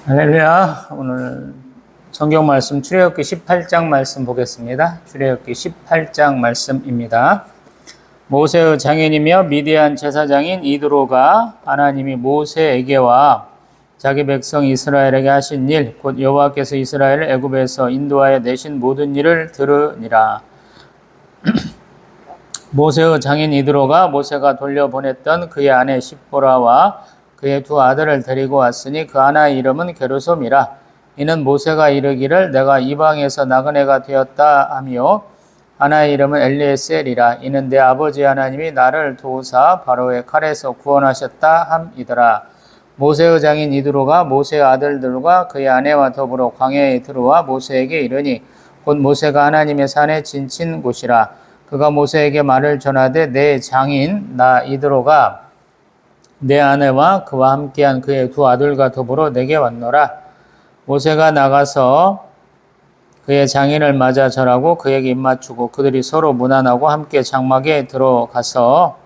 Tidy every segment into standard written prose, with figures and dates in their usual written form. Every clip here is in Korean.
할렐루야. 오늘 성경 말씀 출애굽기 18장 말씀 보겠습니다. 출애굽기 18장 말씀입니다. 모세의 장인이며 미디안 제사장인 이드로가 하나님이 모세에게와 자기 백성 이스라엘에게 하신 일, 곧 여호와께서 이스라엘을 애굽에서 인도하여 내신 모든 일을 들으니라. 모세의 장인 이드로가 모세가 돌려보냈던 그의 아내 십보라와 그의 두 아들을 데리고 왔으니 그 하나의 이름은 게르솜이라. 이는 모세가 이르기를 내가 이방에서 나그네가 되었다 하며 하나의 이름은 엘리에셀이라. 이는 내 아버지 하나님이 나를 도우사 바로의 칼에서 구원하셨다 함이더라. 모세의 장인 이드로가 모세의 아들들과 그의 아내와 더불어 광야에 들어와 모세에게 이르니 곧 모세가 하나님의 산에 지친 곳이라. 그가 모세에게 말을 전하되 내 장인 나 이드로가 내 아내와 그와 함께한 그의 두 아들과 더불어 내게 왔노라. 모세가 나가서 그의 장인을 맞아 절하고 그에게 입맞추고 그들이 서로 문안하고 함께 장막에 들어가서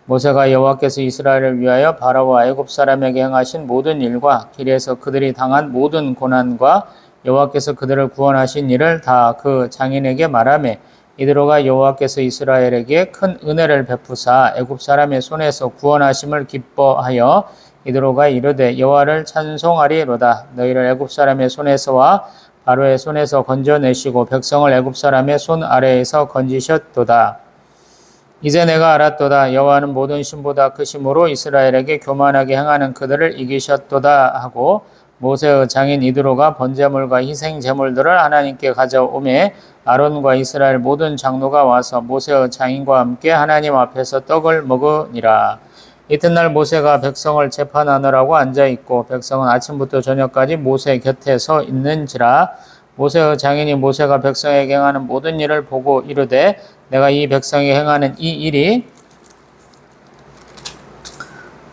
모세가 여호와께서 이스라엘을 위하여 바로와 애굽 사람에게 행하신 모든 일과 길에서 그들이 당한 모든 고난과 여호와께서 그들을 구원하신 일을 다 그 장인에게 말하며 이드로가 여호와께서 이스라엘에게 큰 은혜를 베푸사 애굽 사람의 손에서 구원하심을 기뻐하여 이드로가 이르되 여호와를 찬송하리로다. 너희를 애굽 사람의 손에서와 바로의 손에서 건져내시고 백성을 애굽 사람의 손 아래에서 건지셨도다. 이제 내가 알았도다. 여호와는 모든 신보다 크심으로 이스라엘에게 교만하게 행하는 그들을 이기셨도다 하고 모세의 장인 이드로가 번제물과 희생 제물들을 하나님께 가져오매 아론과 이스라엘 모든 장로가 와서 모세의 장인과 함께 하나님 앞에서 떡을 먹으니라. 이튿날 모세가 백성을 재판하느라고 앉아있고 백성은 아침부터 저녁까지 모세 곁에 서 있는지라. 모세의 장인이 모세가 백성에게 행하는 모든 일을 보고 이르되 내가 이 백성이 행하는 이 일이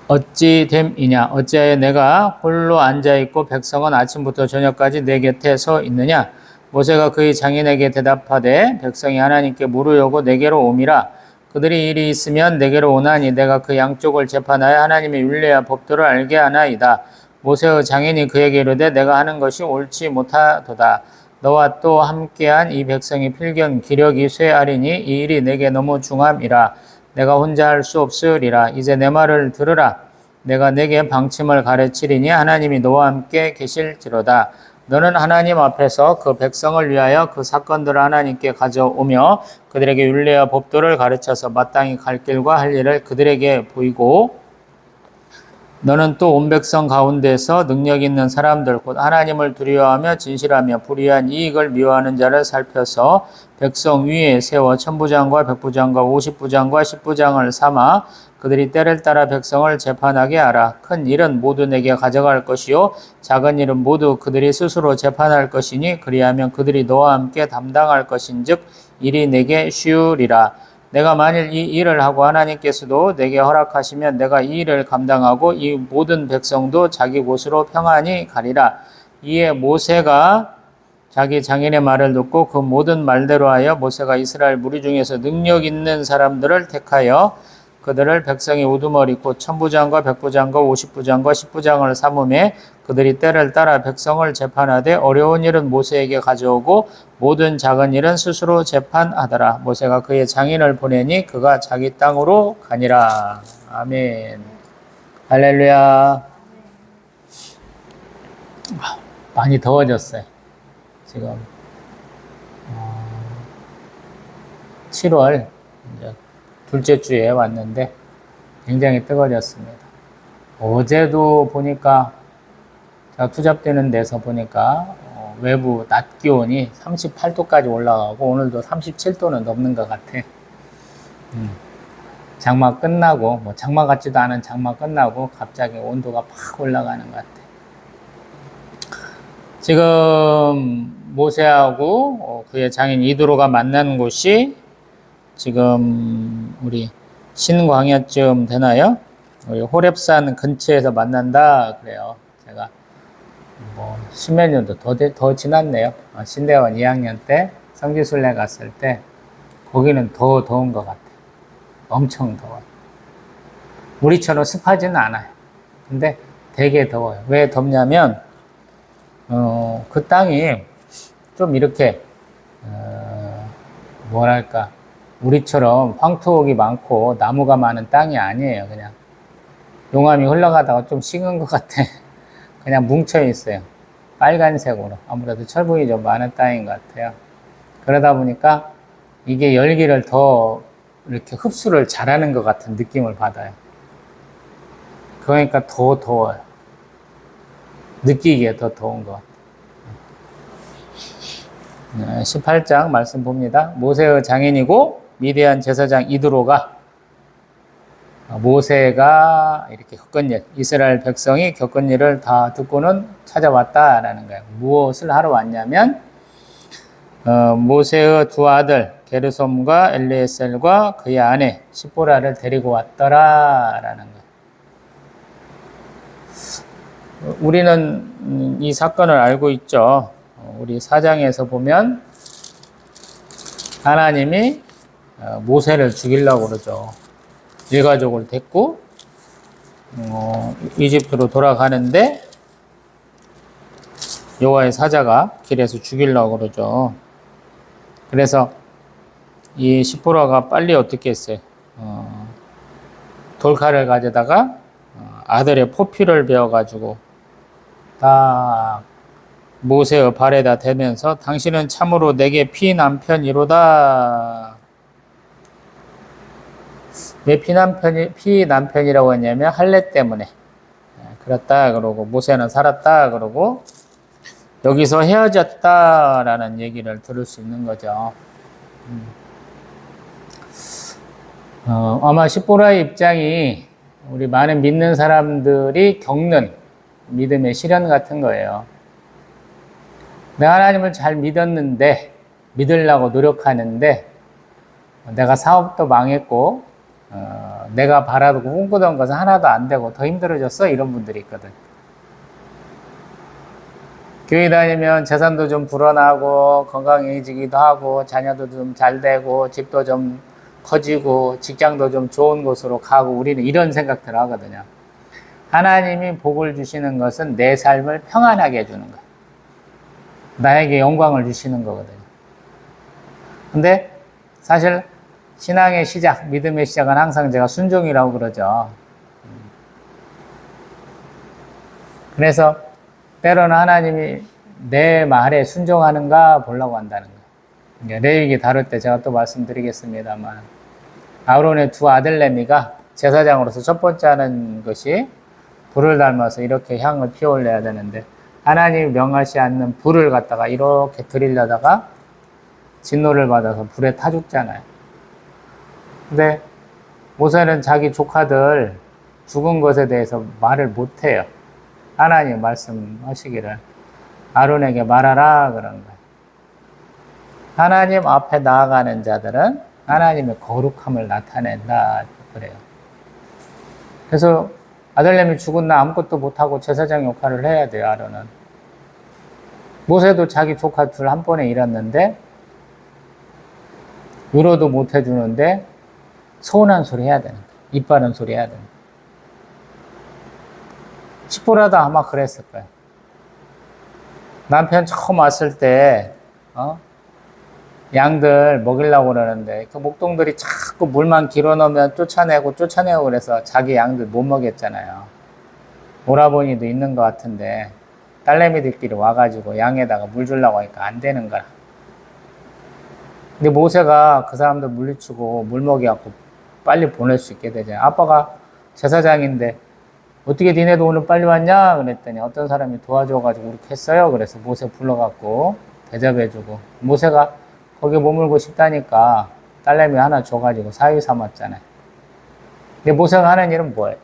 어찌 됨이냐? 어찌하여 내가 홀로 앉아있고 백성은 아침부터 저녁까지 내 곁에 서 있느냐? 모세가 그의 장인에게 대답하되 백성이 하나님께 물으려고 내게로 오미라. 그들이 일이 있으면 내게로 오나니 내가 그 양쪽을 재판하여 하나님의 율례와 법도를 알게 하나이다. 모세의 장인이 그에게 이르되 내가 하는 것이 옳지 못하도다. 너와 또 함께한 이 백성이 필경 기력이 쇠하리니 이 일이 내게 너무 중함이라. 내가 혼자 할 수 없으리라. 이제 내 말을 들으라. 내가 내게 방침을 가르치리니 하나님이 너와 함께 계실지로다. 너는 하나님 앞에서 그 백성을 위하여 그 사건들을 하나님께 가져오며 그들에게 율례와 법도를 가르쳐서 마땅히 갈 길과 할 일을 그들에게 보이고 너는 또 온 백성 가운데서 능력 있는 사람들 곧 하나님을 두려워하며 진실하며 불의한 이익을 미워하는 자를 살펴서 백성 위에 세워 천부장과 백부장과 50부장과 10부장을 삼아 그들이 때를 따라 백성을 재판하게 하라. 큰 일은 모두 내게 가져갈 것이요 작은 일은 모두 그들이 스스로 재판할 것이니 그리하면 그들이 너와 함께 담당할 것인즉 일이 내게 쉬우리라. 내가 만일 이 일을 하고 하나님께서도 내게 허락하시면 내가 이 일을 감당하고 이 모든 백성도 자기 곳으로 평안히 가리라. 이에 모세가 자기 장인의 말을 듣고 그 모든 말대로 하여 모세가 이스라엘 무리 중에서 능력 있는 사람들을 택하여 그들을 백성의 우두머리 곧 천부장과 백부장과 50부장과 10부장을 삼음에 그들이 때를 따라 백성을 재판하되 어려운 일은 모세에게 가져오고 모든 작은 일은 스스로 재판하더라. 모세가 그의 장인을 보내니 그가 자기 땅으로 가니라. 아멘. 할렐루야. 많이 더워졌어요. 지금 7월 이제 둘째 주에 왔는데 굉장히 뜨거워졌습니다. 어제도 보니까 제가 투잡되는 데서 보니까 외부 낮 기온이 38도까지 올라가고 오늘도 37도는 넘는 것 같아. 장마 끝나고 뭐 장마 같지도 않은 장마 끝나고 갑자기 온도가 팍 올라가는 것 같아. 지금 모세하고 그의 장인 이드로가 만난 곳이 지금 우리 신광야쯤 되나요? 우리 호렙산 근처에서 만난다 그래요. 제가 뭐 십몇 년도 더 지났네요. 신대원 2학년 때 성지순례 갔을 때 거기는 더 더운 것 같아요. 엄청 더워요. 우리처럼 습하지는 않아요. 근데 되게 더워요. 왜 덥냐면 그 땅이 좀 이렇게 뭐랄까 우리처럼 황토옥이 많고 나무가 많은 땅이 아니에요. 그냥 용암이 흘러가다가 좀 식은 것 같아. 그냥 뭉쳐 있어요. 빨간색으로. 아무래도 철분이 좀 많은 땅인 것 같아요. 그러다 보니까 이게 열기를 더 이렇게 흡수를 잘하는 것 같은 느낌을 받아요. 그러니까 더 더워요. 느끼기에 더 더운 것 같아요. 18장 말씀 봅니다. 모세의 장인이고 미디안 제사장 이드로가 모세가 이렇게 겪은 일, 이스라엘 백성이 겪은 일을 다 듣고는 찾아왔다라는 거예요. 무엇을 하러 왔냐면 모세의 두 아들 게르솜과 엘리에셀과 그의 아내 시보라를 데리고 왔더라라는 거예요. 우리는 이 사건을 알고 있죠. 우리 4장에서 보면 하나님이 모세를 죽이려고 그러죠. 일가족을 데리고 이집트로 돌아가는데 여호와의 사자가 길에서 죽이려고 그러죠. 그래서 이 시보라가 빨리 어떻게 했어요? 돌칼을 가져다가 아들의 포피를 베어가지고 딱 모세의 발에다 대면서 당신은 참으로 내게 피남편이로다. 왜 피남편이라고 했냐면 할례 때문에 그렇다 그러고 모세는 살았다 그러고 여기서 헤어졌다라는 얘기를 들을 수 있는 거죠. 아마 시보라의 입장이 우리 많은 믿는 사람들이 겪는 믿음의 시련 같은 거예요. 내가 하나님을 잘 믿었는데 믿으려고 노력하는데 내가 사업도 망했고 내가 바라고 꿈꾸던 것은 하나도 안 되고 더 힘들어졌어 이런 분들이 있거든. 교회 다니면 재산도 좀 불어나고 건강해지기도 하고 자녀도 좀 잘 되고 집도 좀 커지고 직장도 좀 좋은 곳으로 가고 우리는 이런 생각들을 하거든요. 하나님이 복을 주시는 것은 내 삶을 평안하게 해주는 거예요. 나에게 영광을 주시는 거거든요. 근데 사실 신앙의 시작, 믿음의 시작은 항상 제가 순종이라고 그러죠. 그래서 때로는 하나님이 내 말에 순종하는가 보려고 한다는 거예요. 레위기 다룰 때 제가 또 말씀드리겠습니다만 아론의 두 아들 레미가 제사장으로서 첫 번째 하는 것이 불을 닮아서 이렇게 향을 피워올려야 되는데 하나님이 명하지 않는 불을 갖다가 이렇게 들이려다가 진노를 받아서 불에 타 죽잖아요. 근데 모세는 자기 조카들 죽은 것에 대해서 말을 못해요. 하나님 말씀하시기를 아론에게 말하라 그런 거예요. 하나님 앞에 나아가는 자들은 하나님의 거룩함을 나타낸다 그래요. 그래서 아들내미 죽은 나 아무것도 못하고 제사장 역할을 해야 돼요. 아론은. 모세도 자기 조카 둘 한 번에 잃었는데 위로도 못 해주는데 서운한 소리 해야 되는 거예요. 입 바른 소리 해야 되는 거예요. 시보라도 아마 그랬을 거예요. 남편 처음 왔을 때 양들 먹이려고 그러는데 그 목동들이 자꾸 물만 길어놓으면 쫓아내고 그래서 자기 양들 못 먹였잖아요. 오라버니도 있는 것 같은데 딸내미들끼리 와가지고 양에다가 물 주려고 하니까 안 되는 거라. 근데 모세가 그 사람들 물리치고 물 먹여갖고 빨리 보낼 수 있게 되잖아요. 아빠가 제사장인데 어떻게 니네도 오늘 빨리 왔냐? 그랬더니 어떤 사람이 도와줘가지고 이렇게 했어요. 그래서 모세 불러갖고 대접해주고 모세가 거기 머물고 싶다니까 딸내미 하나 줘가지고 사위 삼았잖아요. 근데 모세가 하는 일은 뭐예요?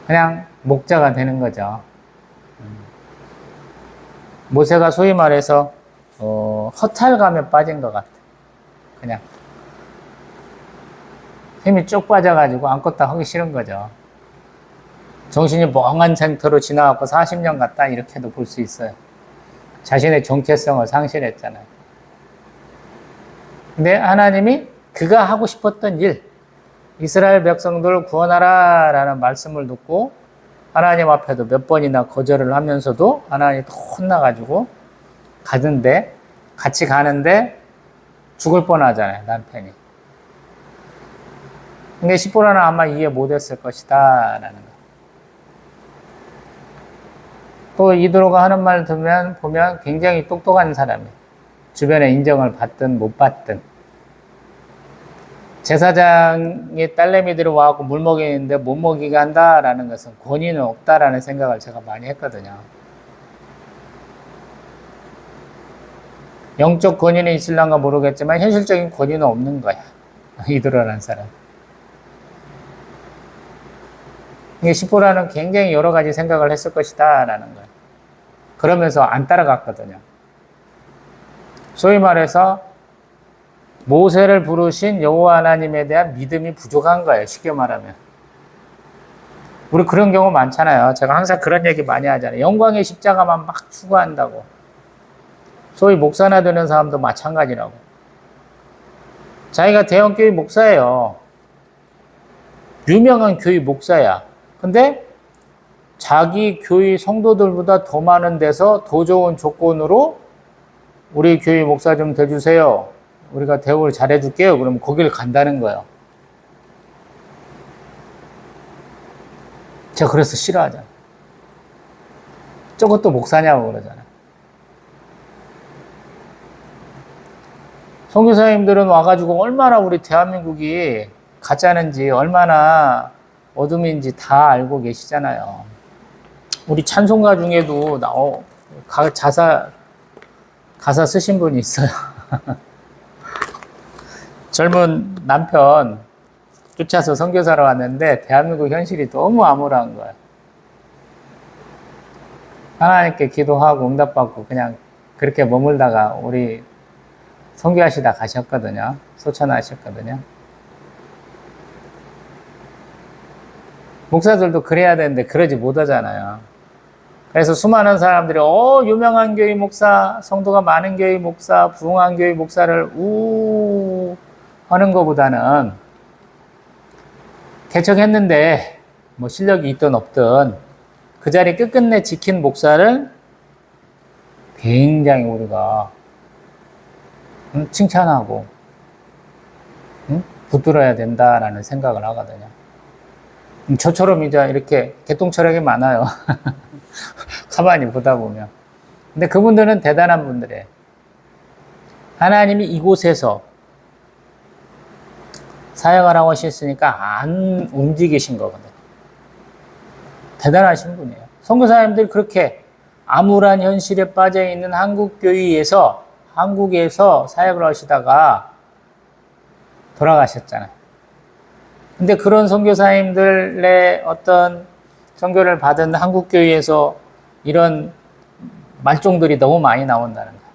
그냥 목자가 되는 거죠. 모세가 소위 말해서 허탈감에 빠진 것 같아. 그냥 힘이 쭉 빠져가지고 아무것도 하기 싫은 거죠. 정신이 멍한 상태로 지나가고 40년 갔다 이렇게도 볼 수 있어요. 자신의 정체성을 상실했잖아요. 근데 하나님이 그가 하고 싶었던 일, 이스라엘 백성들을 구원하라 라는 말씀을 듣고 하나님 앞에도 몇 번이나 거절을 하면서도 하나님 또 혼나가지고 가던데, 같이 가는데 죽을 뻔하잖아요, 남편이. 근데 시보라는 아마 이해 못했을 것이다 라는 거. 또 이드로가 하는 말 들으면 보면 굉장히 똑똑한 사람이에요. 주변에 인정을 받든 못 받든. 제사장이 딸내미들이 와갖고 물 먹이는데 못 먹이게 한다라는 것은 권위는 없다라는 생각을 제가 많이 했거든요. 영적 권위는 있을란가 모르겠지만 현실적인 권위는 없는 거야. 이드로라는 사람. 시보라는 굉장히 여러 가지 생각을 했을 것이다 라는 거예요. 그러면서 안 따라갔거든요. 소위 말해서 모세를 부르신 여호와 하나님에 대한 믿음이 부족한 거예요. 쉽게 말하면. 우리 그런 경우 많잖아요. 제가 항상 그런 얘기 많이 하잖아요. 영광의 십자가만 막 추구한다고. 소위 목사나 되는 사람도 마찬가지라고. 자기가 대형교회 목사예요. 유명한 교회 목사야. 근데 자기 교회 성도들보다 더 많은 데서 더 좋은 조건으로 우리 교회 목사 좀 돼주세요. 우리가 대우를 잘해줄게요. 그러면 거기를 간다는 거예요. 제가 그래서 싫어하잖아요. 저것도 목사냐고 그러잖아요. 선교사님들은 와가지고 얼마나 우리 대한민국이 가짜는지 얼마나 어둠인지 다 알고 계시잖아요. 우리 찬송가 중에도 가사 쓰신 분이 있어요. 젊은 남편 쫓아서 선교사로 왔는데 대한민국 현실이 너무 암울한 거예요. 하나님께 기도하고 응답받고 그냥 그렇게 머물다가 우리 선교하시다 가셨거든요. 소천하셨거든요. 목사들도 그래야 되는데 그러지 못하잖아요. 그래서 수많은 사람들이 유명한 교회 목사, 성도가 많은 교회 목사, 부흥한 교회 목사를 하는 것보다는 개척했는데 뭐 실력이 있든 없든 그 자리 끝끝내 지킨 목사를 굉장히 우리가 칭찬하고 붙들어야 된다라는 생각을 하거든요. 저처럼 이제 이렇게 개똥철학이 많아요. 가만히 보다 보면. 근데 그분들은 대단한 분들이에요. 하나님이 이곳에서 사역하라고 하셨으니까 안 움직이신 거거든요. 대단하신 분이에요. 선교사님들이 그렇게 암울한 현실에 빠져 있는 한국에서 사역을 하시다가 돌아가셨잖아요. 근데 그런 선교사님들의 어떤 선교를 받은 한국교회에서 이런 말종들이 너무 많이 나온다는 거예요.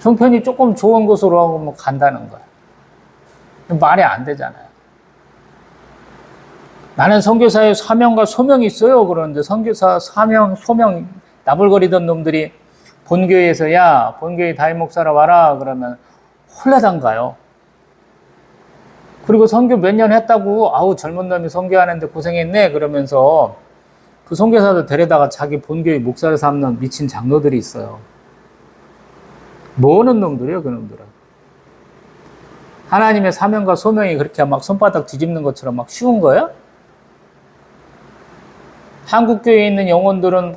형편이 조금 좋은 곳으로 하고 뭐 간다는 거예요. 말이 안 되잖아요. 나는 선교사의 사명과 소명이 있어요. 그러는데 선교사 사명, 소명 나불거리던 놈들이 본교회에서 본교회 담임 목사라 와라 그러면 홀라당 가요. 그리고 선교 몇 년 했다고 젊은 놈이 선교하는데 고생했네 그러면서 그 선교사도 데려다가 자기 본교회 목사를 삼는 미친 장로들이 있어요. 뭐하는 놈들이에요, 그 놈들은. 하나님의 사명과 소명이 그렇게 막 손바닥 뒤집는 것처럼 막 쉬운 거예요? 한국교회에 있는 영혼들은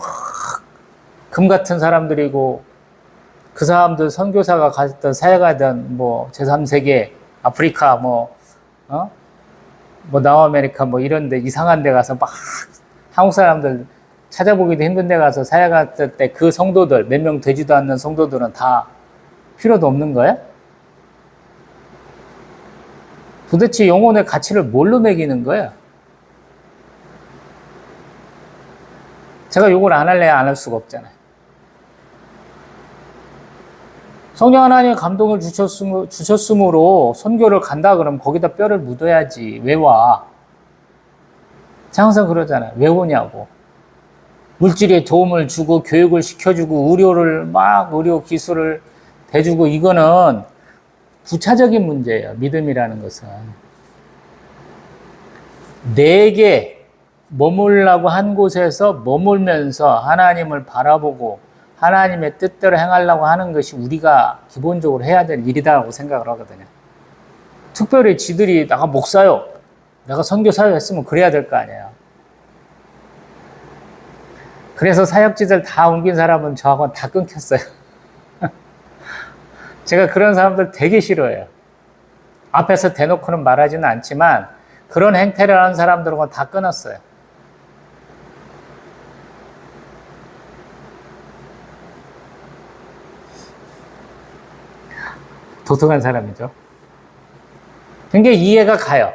금 같은 사람들이고 그 사람들 선교사가 갔던 사역하던 뭐 제3세계 아프리카 남아메리카 이런 데 이상한 데 가서 막 한국 사람들 찾아보기도 힘든 데 가서 사역할 때 그 성도들 몇 명 되지도 않는 성도들은 다 필요도 없는 거예요? 도대체 영혼의 가치를 뭘로 매기는 거예요? 제가 욕을 안 할래야 안 할 수가 없잖아요. 성령 하나님의 감동을 주셨으므로 선교를 간다 그러면 거기다 뼈를 묻어야지. 왜 와? 제가 항상 그러잖아요. 왜 오냐고. 물질에 도움을 주고 교육을 시켜주고 의료 기술을 대주고 이거는 부차적인 문제예요. 믿음이라는 것은. 내게 머물라고 한 곳에서 머물면서 하나님을 바라보고 하나님의 뜻대로 행하려고 하는 것이 우리가 기본적으로 해야 될 일이다라고 생각을 하거든요. 특별히 지들이 내가 목사요, 내가 선교사요 했으면 그래야 될 거 아니에요. 그래서 사역지들 다 옮긴 사람은 저하고는 다 끊겼어요. 제가 그런 사람들 되게 싫어해요. 앞에서 대놓고는 말하지는 않지만 그런 행태를 하는 사람들하고는 다 끊었어요. 독특한 사람이죠. 굉장히 이해가 가요.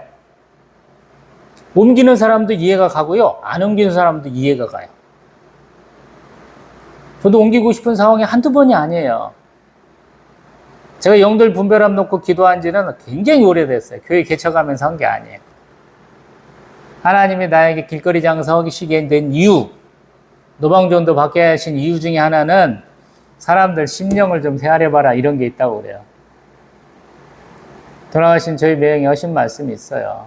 옮기는 사람도 이해가 가고요. 안 옮기는 사람도 이해가 가요. 저도 옮기고 싶은 상황이 한두 번이 아니에요. 제가 영들 분별함 놓고 기도한 지는 굉장히 오래됐어요. 교회 개척하면서 한 게 아니에요. 하나님이 나에게 길거리 장사하기 시기에 된 이유, 노방전도 받게 하신 이유 중에 하나는 사람들 심령을 좀 헤아려봐라 이런 게 있다고 그래요. 돌아가신 저희 매형이 하신 말씀이 있어요.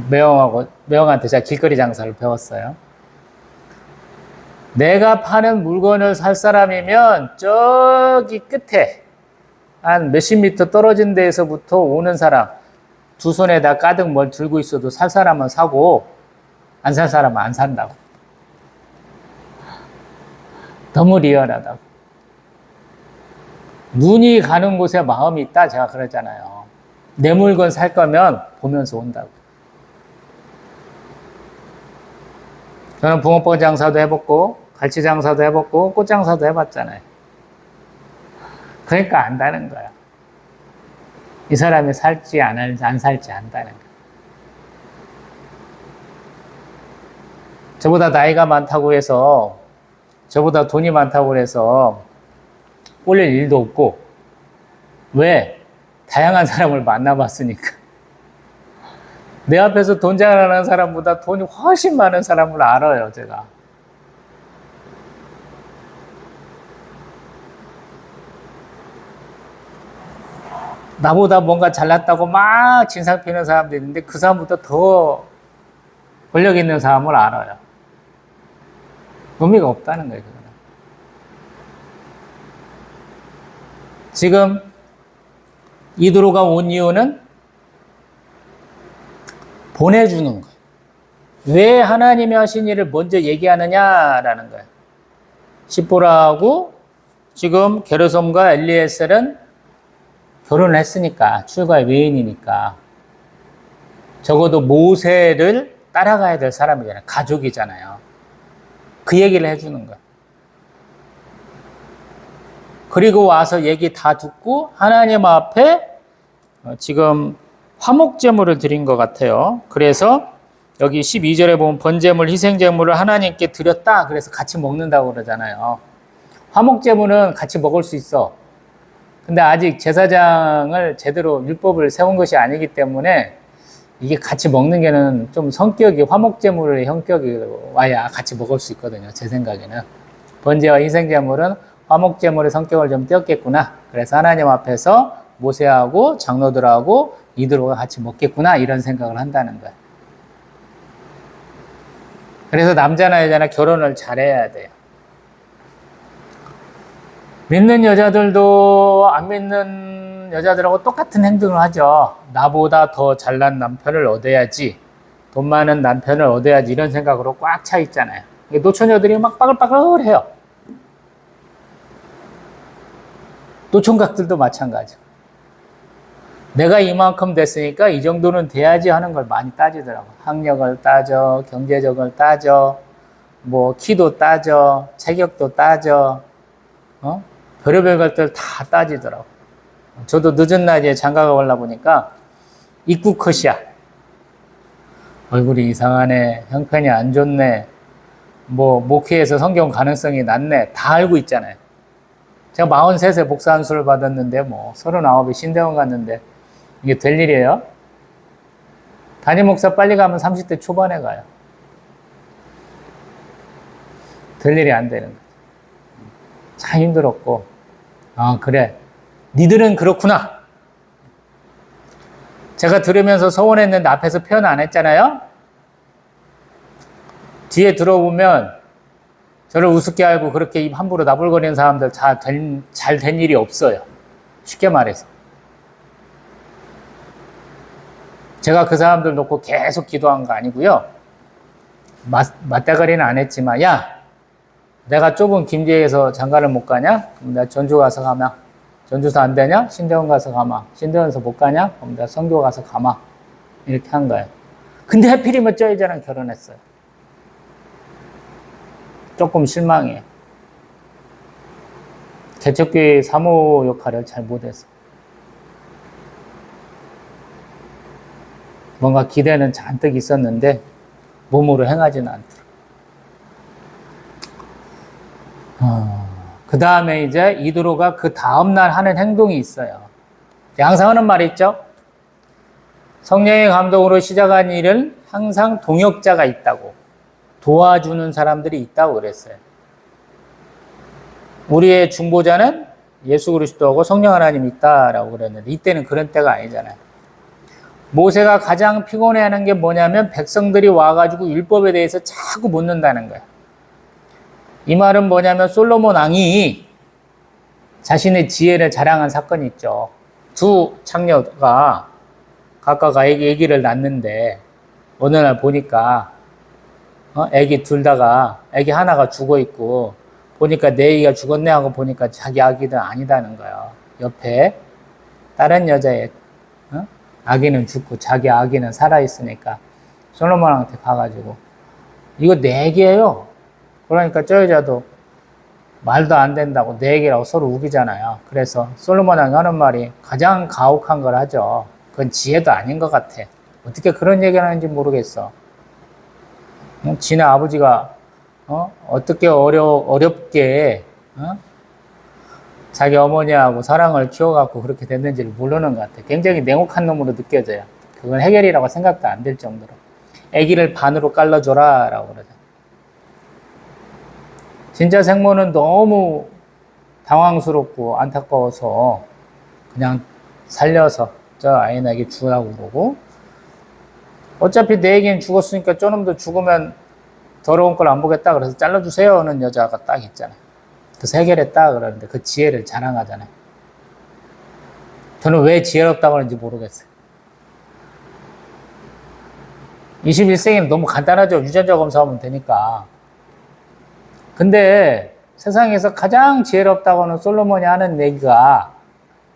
매형한테 제가 길거리 장사를 배웠어요. 내가 파는 물건을 살 사람이면 저기 끝에 한 몇십 미터 떨어진 데에서부터 오는 사람, 두 손에다 가득 뭘 들고 있어도 살 사람은 사고 안 살 사람은 안 산다고. 너무 리얼하다고. 눈이 가는 곳에 마음이 있다 제가 그랬잖아요. 내 물건 살 거면 보면서 온다고. 저는 붕어빵 장사도 해봤고 갈치 장사도 해봤고 꽃 장사도 해봤잖아요. 그러니까 안다는 거야. 이 사람이 살지 안 살지 안다는 거야. 저보다 나이가 많다고 해서 저보다 돈이 많다고 해서 올릴 일도 없고 왜? 다양한 사람을 만나봤으니까. 내 앞에서 돈 자랑하는 사람보다 돈이 훨씬 많은 사람을 알아요, 제가. 나보다 뭔가 잘났다고 막 진상 피는 사람도 있는데 그 사람보다 더 권력 있는 사람을 알아요. 의미가 없다는 거예요, 그거는. 지금 이드로가 온 이유는 보내주는 거예요. 왜 하나님이 하신 일을 먼저 얘기하느냐라는 거예요. 십보라하고 지금 게르솜과 엘리에셀은 결혼을 했으니까, 출가의 외인이니까 적어도 모세를 따라가야 될 사람이잖아요. 가족이잖아요. 그 얘기를 해주는 거예요. 그리고 와서 얘기 다 듣고 하나님 앞에 지금 화목제물을 드린 것 같아요. 그래서 여기 12절에 보면 번제물, 희생제물을 하나님께 드렸다. 그래서 같이 먹는다고 그러잖아요. 화목제물은 같이 먹을 수 있어. 근데 아직 제사장을 제대로 율법을 세운 것이 아니기 때문에 이게 같이 먹는 게는 좀 성격이 화목제물의 형격이 와야 같이 먹을 수 있거든요. 제 생각에는. 번제와 희생제물은 화목제물의 성격을 좀 띄었겠구나. 그래서 하나님 앞에서 모세하고 장로들하고 이드로가 같이 먹겠구나. 이런 생각을 한다는 거예요. 그래서 남자나 여자나 결혼을 잘해야 돼요. 믿는 여자들도 안 믿는 여자들하고 똑같은 행동을 하죠. 나보다 더 잘난 남편을 얻어야지, 돈 많은 남편을 얻어야지 이런 생각으로 꽉 차 있잖아요. 노처녀들이 막 빠글빠글해요. 노총각들도 마찬가지. 내가 이만큼 됐으니까 이 정도는 돼야지 하는 걸 많이 따지더라고. 학력을 따져, 경제적을 따져, 뭐 키도 따져, 체격도 따져, 별의별 것들 다 따지더라고. 저도 늦은 나이에 장가가 올라 보니까 입구 컷이야. 얼굴이 이상하네, 형편이 안 좋네, 뭐 목회에서 성경 가능성이 낮네, 다 알고 있잖아요. 제가 43세 목사 안수를 받았는데 뭐 39에 신대원 갔는데 이게 될 일이에요? 담임 목사 빨리 가면 30대 초반에 가요. 될 일이 안 되는 거죠. 참 힘들었고, 그래, 니들은 그렇구나. 제가 들으면서 서운했는데 앞에서 표현 안 했잖아요. 뒤에 들어보면 저를 우습게 알고 그렇게 입 함부로 나불거리는 사람들 잘 된 일이 없어요. 쉽게 말해서. 제가 그 사람들 놓고 계속 기도한 거 아니고요. 맞대가리는 안 했지만, 야, 내가 좁은 김제에서 장가를 못 가냐? 그럼 내가 전주 가서 가마. 전주서 안 되냐? 신대원 가서 가마. 신대원에서 못 가냐? 그럼 내가 선교 가서 가마. 이렇게 한 거예요. 근데 하필이면 저 여자랑 결혼했어요. 조금 실망해요. 개척교회 사모 역할을 잘 못해서. 뭔가 기대는 잔뜩 있었는데 몸으로 행하지는 않더라. 그 다음에 이제 이드로가 그 다음날 하는 행동이 있어요. 항상 하는 말이 있죠. 성령의 감동으로 시작한 일은 항상 동역자가 있다고, 도와주는 사람들이 있다고 그랬어요. 우리의 중보자는 예수 그리스도하고 성령 하나님이 있다라고 그랬는데 이때는 그런 때가 아니잖아요. 모세가 가장 피곤해하는 게 뭐냐면 백성들이 와가지고 율법에 대해서 자꾸 묻는다는 거예요. 이 말은 뭐냐면 솔로몬 왕이 자신의 지혜를 자랑한 사건이 있죠. 두 창녀가 각각 아기를 낳는데 어느 날 보니까 아기 둘 다가 아기 하나가 죽어 있고 보니까 내 아기가 죽었네 하고 보니까 자기 아기는 아니다는 거예요. 옆에 다른 여자의 아기는 죽고 자기 아기는 살아있으니까 솔로몬한테 가가지고 이거 내 아기예요. 그러니까 저 여자도 말도 안 된다고 내 아기라고 서로 우기잖아요. 그래서 솔로몬왕이 하는 말이 가장 가혹한 걸 하죠. 그건 지혜도 아닌 것 같아. 어떻게 그런 얘기를 하는지 모르겠어. 지네 아버지가 어떻게 어렵게 자기 어머니하고 사랑을 키워갖고 그렇게 됐는지를 모르는 것 같아. 굉장히 냉혹한 놈으로 느껴져요. 그건 해결이라고 생각도 안 될 정도로. 아기를 반으로 깔라줘라 라고 그러죠. 진짜 생모는 너무 당황스럽고 안타까워서 그냥 살려서 저 아이에게 주라고 그러고, 어차피 내 애기는 죽었으니까 저놈도 죽으면 더러운 걸 안 보겠다 그래서 잘라주세요 하는 여자가 딱 있잖아요. 그래서 해결했다 그러는데 그 지혜를 자랑하잖아요. 저는 왜 지혜롭다고 하는지 모르겠어요. 21세기는 너무 간단하죠. 유전자 검사하면 되니까. 근데 세상에서 가장 지혜롭다고 하는 솔로몬이 하는 얘기가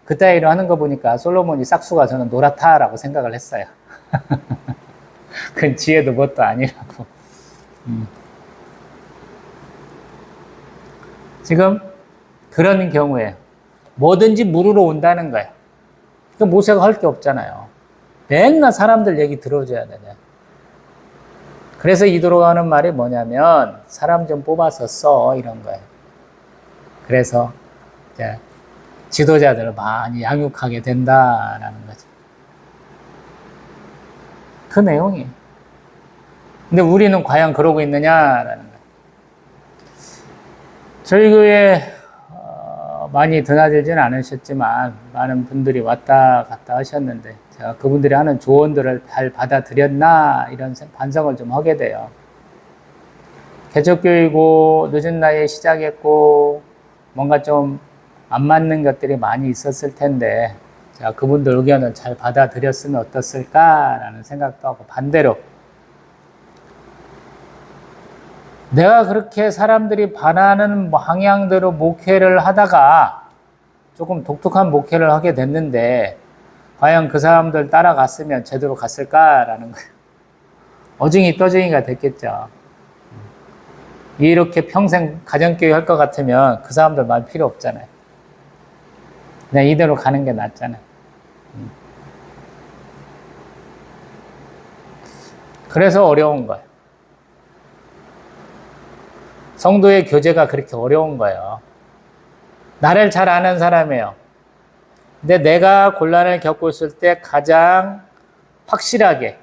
그따위로 하는 거 보니까 솔로몬이 싹수가 저는 노랗다라고 생각을 했어요. 그건 지혜도 뭣도 아니라고. 지금 그런 경우에 뭐든지 물으러 온다는 거예요. 그 모세가 할 게 없잖아요. 맨날 사람들 얘기 들어줘야 되냐. 그래서 이도로가 하는 말이 뭐냐면 사람 좀 뽑아서 써 이런 거예요. 그래서 이제 지도자들을 많이 양육하게 된다라는 거죠. 그 내용이에요. 근데 우리는 과연 그러고 있느냐라는 거예요. 저희 교회에 많이 드나들지는 않으셨지만 많은 분들이 왔다 갔다 하셨는데 제가 그분들이 하는 조언들을 잘 받아들였나 이런 반성을 좀 하게 돼요. 개척교회이고 늦은 나이에 시작했고 뭔가 좀 안 맞는 것들이 많이 있었을 텐데 제가 그분들 의견을 잘 받아들였으면 어떻을까라는 생각도 하고, 반대로 내가 그렇게 사람들이 바라는 방향대로 목회를 하다가 조금 독특한 목회를 하게 됐는데 과연 그 사람들 따라갔으면 제대로 갔을까라는 거예요. 어중이 떠중이가 됐겠죠. 이렇게 평생 가정교회 할 것 같으면 그 사람들 말 필요 없잖아요. 그냥 이대로 가는 게 낫잖아요. 그래서 어려운 거예요. 성도의 교제가 그렇게 어려운 거예요. 나를 잘 아는 사람이에요. 근데 내가 곤란을 겪고 있을 때 가장 확실하게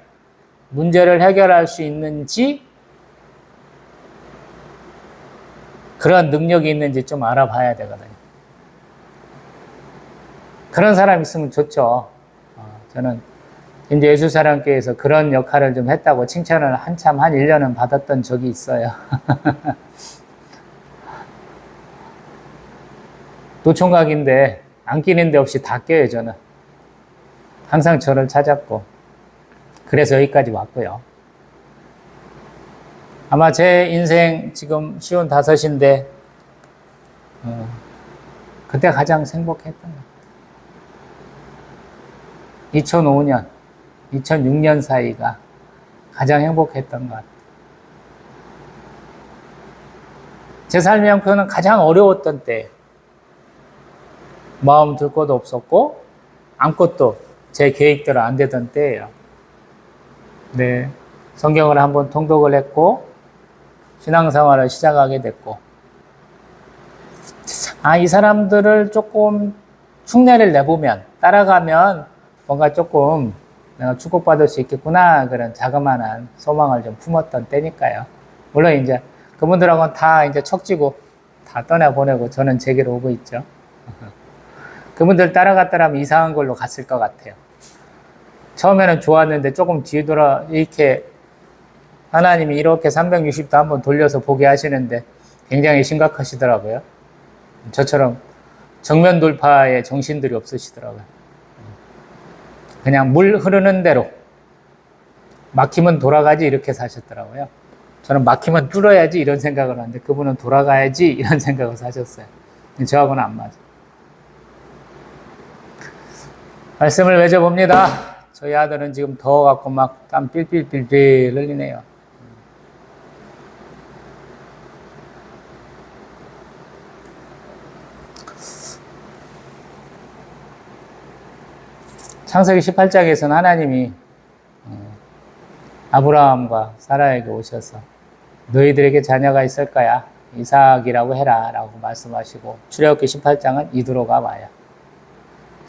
문제를 해결할 수 있는지, 그런 능력이 있는지 좀 알아봐야 되거든요. 그런 사람 있으면 좋죠. 저는 이제 예수사랑교회에서 그런 역할을 좀 했다고 칭찬을 한참 한 1년은 받았던 적이 있어요. 노총각인데 안 끼는 데 없이 다 껴요, 저는. 항상 저를 찾았고. 그래서 여기까지 왔고요. 아마 제 인생 지금 55인데, 그때 가장 행복했던 것 같아요. 2005년, 2006년 사이가 가장 행복했던 것 같아요. 제 삶의 형편은 가장 어려웠던 때, 마음 들 것도 없었고, 아무것도 제 계획대로 안 되던 때예요. 네. 성경을 한번 통독을 했고, 신앙생활을 시작하게 됐고, 이 사람들을 조금 흉내를 내보면, 따라가면 뭔가 조금 내가 축복받을 수 있겠구나, 그런 자그마한 소망을 좀 품었던 때니까요. 물론 이제 그분들하고는 다 이제 척지고 다 떠나보내고 저는 제게로 오고 있죠. 그분들 따라갔더라면 이상한 걸로 갔을 것 같아요. 처음에는 좋았는데 조금 뒤에 돌아 이렇게 하나님이 이렇게 360도 한번 돌려서 보게 하시는데 굉장히 심각하시더라고요. 저처럼 정면 돌파에 정신들이 없으시더라고요. 그냥 물 흐르는 대로 막히면 돌아가지 이렇게 사셨더라고요. 저는 막히면 뚫어야지 이런 생각을 하는데 그분은 돌아가야지 이런 생각을 사셨어요. 저하고는 안 맞아요. 말씀을 맺어봅니다. 저희 아들은 지금 더워갖고 막 땀 삘삘삘삘 흘리네요. 창세기 18장에서는 하나님이 아브라함과 사라에게 오셔서 너희들에게 자녀가 있을 거야. 이삭이라고 해라 라고 말씀하시고 출애굽기 18장은 이두로가 와요.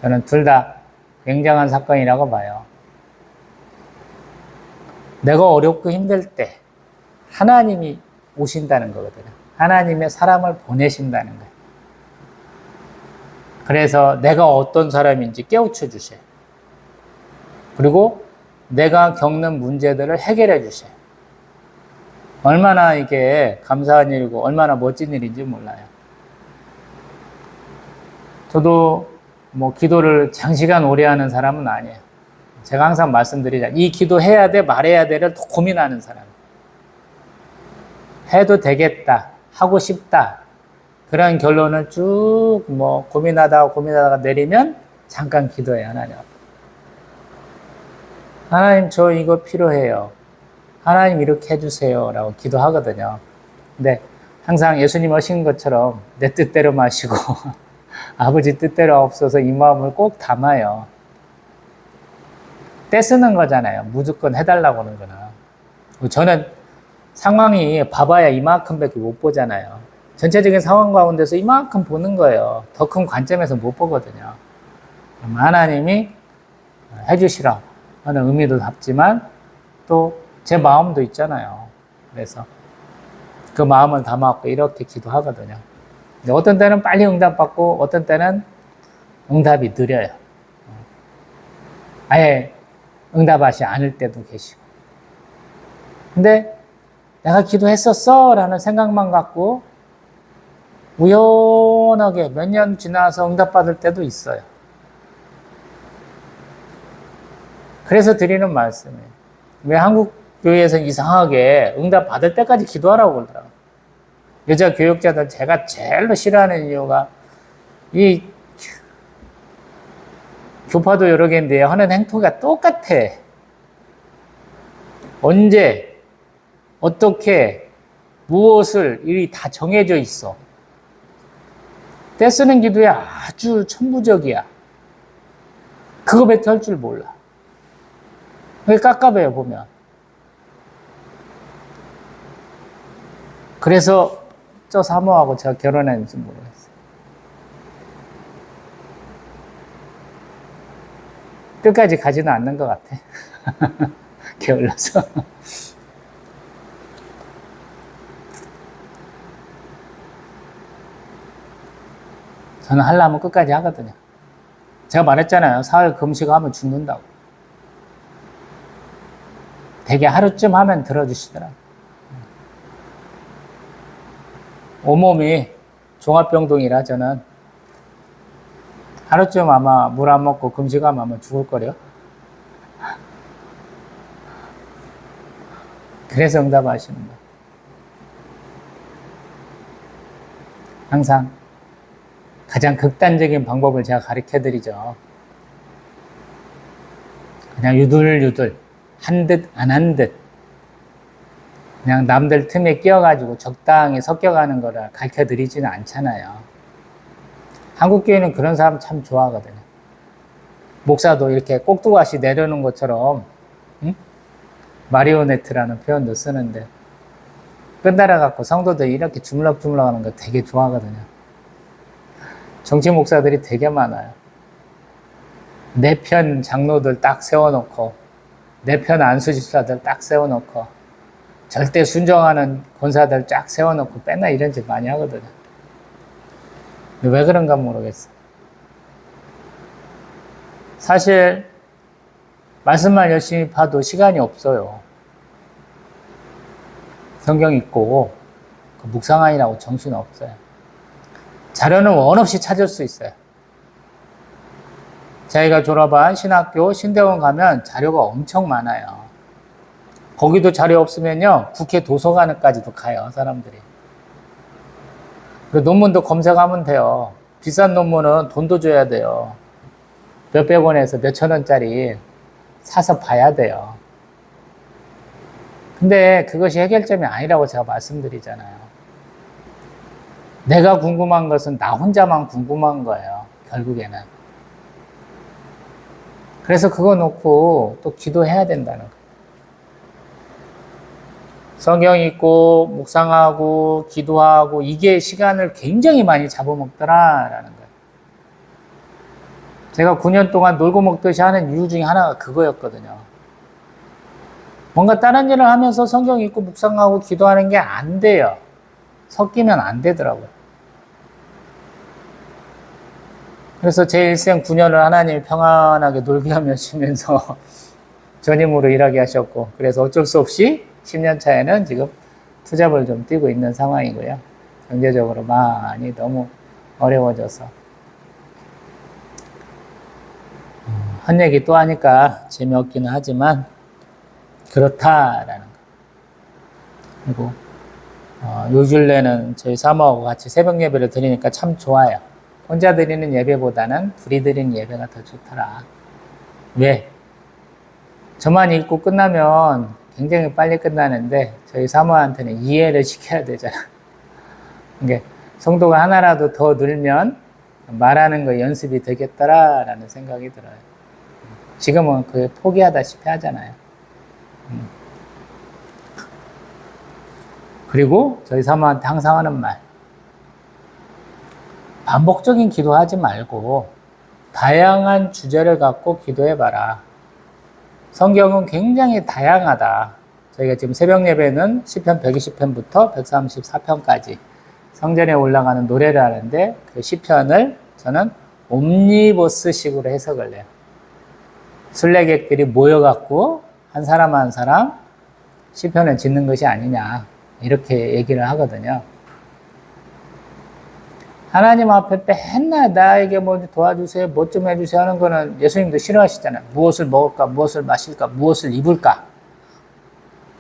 저는 둘 다 굉장한 사건이라고 봐요. 내가 어렵고 힘들 때 하나님이 오신다는 거거든요. 하나님의 사람을 보내신다는 거예요. 그래서 내가 어떤 사람인지 깨우쳐 주세요. 그리고 내가 겪는 문제들을 해결해 주세요. 얼마나 이게 감사한 일이고 얼마나 멋진 일인지 몰라요. 저도 뭐 기도를 장시간 오래 하는 사람은 아니에요. 제가 항상 말씀드리자. 이 기도 해야 돼, 말해야 돼를 고민하는 사람. 해도 되겠다, 하고 싶다. 그런 결론을 쭉 뭐 고민하다가 내리면 잠깐 기도해요, 하나님. 하나님, 저 이거 필요해요. 하나님 이렇게 해주세요. 라고 기도하거든요. 근데 항상 예수님 하신 것처럼 내 뜻대로 마시고 아버지 뜻대로 없어서 이 마음을 꼭 담아요. 떼쓰는 거잖아요. 무조건 해달라고 하는 거는. 저는 상황이 봐봐야 이만큼밖에 못 보잖아요. 전체적인 상황 가운데서 이만큼 보는 거예요. 더 큰 관점에서 못 보거든요. 하나님이 해주시라 하는 의미도 담지만 또 제 마음도 있잖아요. 그래서 그 마음을 담아갖고 이렇게 기도하거든요. 근데 어떤 때는 빨리 응답받고 어떤 때는 응답이 느려요. 아예 응답하지 않을 때도 계시고. 근데 내가 기도했었어 라는 생각만 갖고 우연하게 몇 년 지나서 응답받을 때도 있어요. 그래서 드리는 말씀이에요. 왜 한국 교회에서 이상하게 응답받을 때까지 기도하라고 그러더라고요. 여자 교육자들 제가 제일로 싫어하는 이유가 이 교파도 여러 개인데 하는 행토가 똑같아. 언제 어떻게 무엇을 일이 다 정해져 있어. 떼쓰는 기도에 아주 천부적이야. 그거밖에 할 줄 몰라. 그게 깝깝해요, 보면. 그래서 저 사모하고 제가 결혼했는지 모르겠어요. 끝까지 가지는 않는 것 같아. 게을러서. 저는 하려면 끝까지 하거든요. 제가 말했잖아요. 사흘 금식하면 죽는다고. 되게 하루쯤 하면 들어주시더라고요. 온몸이 종합병동이라 저는 하루쯤 아마 물 안 먹고 금식하면 아마 죽을걸요. 그래서 응답하시는 거예요. 항상 가장 극단적인 방법을 제가 가르쳐-드리죠. 그냥 유들유들 한 듯 안 한 듯 그냥 남들 틈에 끼어가지고 적당히 섞여가는 거를 가르쳐-드리지는 않잖아요. 한국교회는 그런 사람 참 좋아하거든요. 목사도 이렇게 꼭두가시 내려놓은 것처럼 마리오네트라는 표현도 쓰는데 끈달아 갖고 성도들이 이렇게 주물럭주물럭 하는 거 되게 좋아하거든요. 정치 목사들이 되게 많아요. 내 편 장로들 딱 세워놓고 내 편 안수집사들 딱 세워놓고 절대 순종하는 권사들 쫙 세워놓고 맨날 이런 짓 많이 하거든요. 왜 그런가 모르겠어. 사실 말씀만 열심히 봐도 시간이 없어요. 성경 읽고 묵상하느라고 정신 없어요. 자료는 원 없이 찾을 수 있어요. 자기가 졸업한 신학교, 신대원 가면 자료가 엄청 많아요. 거기도 자료 없으면요, 국회 도서관까지도 가요, 사람들이. 그리고 논문도 검색하면 돼요. 비싼 논문은 돈도 줘야 돼요. 몇백 원에서 몇천 원짜리 사서 봐야 돼요. 근데 그것이 해결점이 아니라고 제가 말씀드리잖아요. 내가 궁금한 것은 나 혼자만 궁금한 거예요, 결국에는. 그래서 그거 놓고 또 기도해야 된다는 거예요. 성경 읽고 묵상하고 기도하고 이게 시간을 굉장히 많이 잡아먹더라라는 거예요. 제가 9년 동안 놀고 먹듯이 하는 이유 중에 하나가 그거였거든요. 뭔가 다른 일을 하면서 성경 읽고 묵상하고 기도하는 게 안 돼요. 섞이면 안 되더라고요. 그래서 제 일생 9년을 하나님이 평안하게 놀게 하시면서 전임으로 일하게 하셨고, 그래서 어쩔 수 없이 10년 차에는 지금 투잡을 좀 뛰고 있는 상황이고요. 경제적으로 많이 너무 어려워져서. 한 얘기 또 하니까 재미없기는 하지만 그렇다라는 거. 그리고 요 근래는 저희 사모하고 같이 새벽 예배를 드리니까 참 좋아요. 혼자 드리는 예배보다는 둘이 드리는 예배가 더 좋더라. 왜? 저만 읽고 끝나면 굉장히 빨리 끝나는데 저희 사모한테는 이해를 시켜야 되잖아. 그러니까 성도가 하나라도 더 늘면 말하는 거 연습이 되겠더라라는 생각이 들어요. 지금은 그게 포기하다시피 하잖아요. 그리고 저희 사모한테 항상 하는 말. 반복적인 기도하지 말고 다양한 주제를 갖고 기도해봐라. 성경은 굉장히 다양하다. 저희가 지금 새벽 예배는 시편 120편부터 134편까지 성전에 올라가는 노래를 하는데 그 시편을 저는 옴니버스식으로 해석을 해요. 순례객들이 모여갖고 한 사람 한 사람 시편을 짓는 것이 아니냐 이렇게 얘기를 하거든요. 하나님 앞에 맨날 나에게 뭐 도와주세요, 뭐 좀 해주세요 하는 거는 예수님도 싫어하시잖아요. 무엇을 먹을까, 무엇을 마실까, 무엇을 입을까.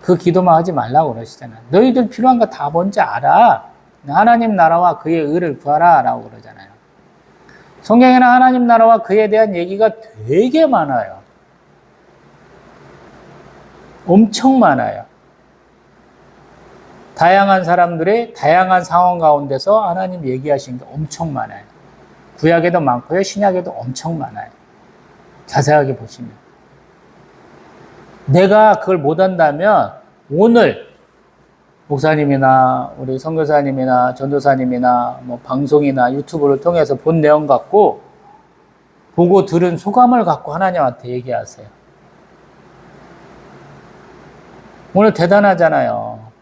그 기도만 하지 말라고 그러시잖아요. 너희들 필요한 거 다 뭔지 알아. 하나님 나라와 그의 의를 구하라 라고 그러잖아요. 성경에는 하나님 나라와 그에 대한 얘기가 되게 많아요. 엄청 많아요. 다양한 사람들의 다양한 상황 가운데서 하나님 얘기하신 게 엄청 많아요. 구약에도 많고요. 신약에도 엄청 많아요. 자세하게 보시면. 내가 그걸 못한다면 오늘 목사님이나 우리 선교사님이나 전도사님이나 뭐 방송이나 유튜브를 통해서 본 내용 갖고 보고 들은 소감을 갖고 하나님한테 얘기하세요. 오늘 대단하잖아요.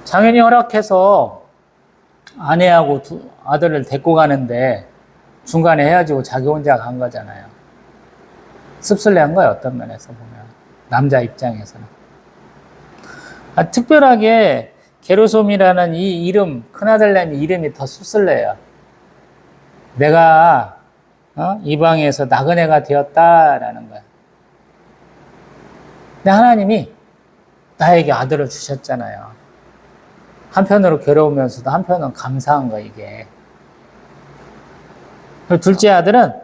장인이 허락해서 아내하고 아들을 데리고 가는데 중간에 헤어지고 자기 혼자 간 거잖아요. 씁쓸해한 거예요. 어떤 면에서 보면. 남자 입장에서는. 특별하게 게르솜이라는 이 이름, 큰아들내미 이름이 더 씁쓸해요. 내가 이방에서 나그네가 되었다라는 거예요. 근데 하나님이 나에게 아들을 주셨잖아요. 한편으로 괴로우면서도 한편으로 감사한 거예요, 이게. 둘째 아들은